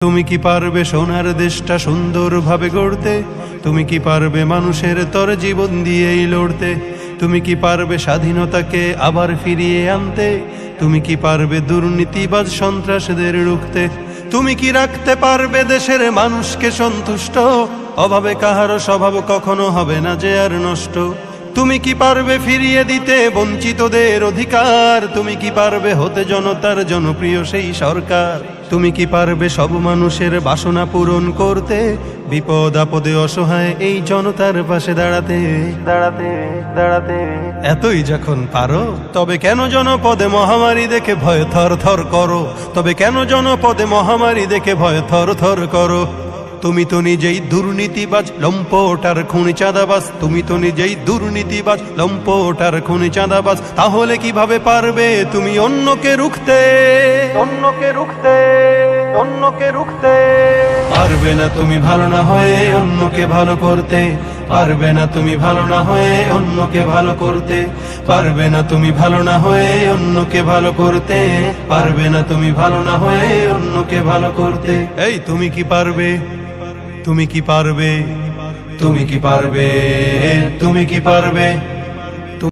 তুমি কি পারবে সোনার দেশটা সুন্দরভাবে গড়তে? তুমি কি পারবে মানুষের তর জীবন দিয়েই লড়তে? তুমি কি পারবে স্বাধীনতাকে আবার ফিরিয়ে আনতে? তুমি কি পারবে দুর্নীতিবাজ সন্ত্রাসীদের রুখতে? তুমি কি রাখতে পারবে দেশের মানুষকে সন্তুষ্ট? অভাবে কাহারও স্বভাব কখনো হবে না যে আর নষ্ট। তুমি কি পারবে ফিরিয়ে দিতে বঞ্চিতদের অধিকার? তুমি কি পারবে হতে জনতার জনপ্রিয় সেই সরকার? তুমি কি পারবে সব মানুষের বাসনা পূরণ করতে? বিপদ আপদে অসহায় এই জনতার পাশে দাঁড়াতে দাঁড়াতে দাঁড়াতে এতই যখন পারো, তবে কেন জনপদে মহামারী দেখে ভয় থর থর করো? তবে কেন জনপদে মহামারী দেখে ভয় থর থর করো? তুমি তো নিজেই দুর্নীতিবাজ, লম্পট আর খুনি চাঁদাবাজ। তুমি তো নিজেই দুর্নীতিবাজ, লম্পট আর খুনি চাঁদাবাজ। তাহলে কিভাবে পারবে তুমি অন্যকে রুখতে? অন্যকে রুখতে, অন্যকে রুখতে পারবে না তুমি ভালো না হয়ে অন্যকে ভালো করতে। পারবে না তুমি ভালো না হয়ে অন্যকে ভালো করতে। পারবে না তুমি ভালো না হয়ে অন্যকে ভালো করতে। পারবে না তুমি ভালো না হয়ে অন্যকে ভালো করতে। এই তুমি কি পারবে? তুমি কি পারবে? তুমি কি পারবে? তুমি কি পারবে?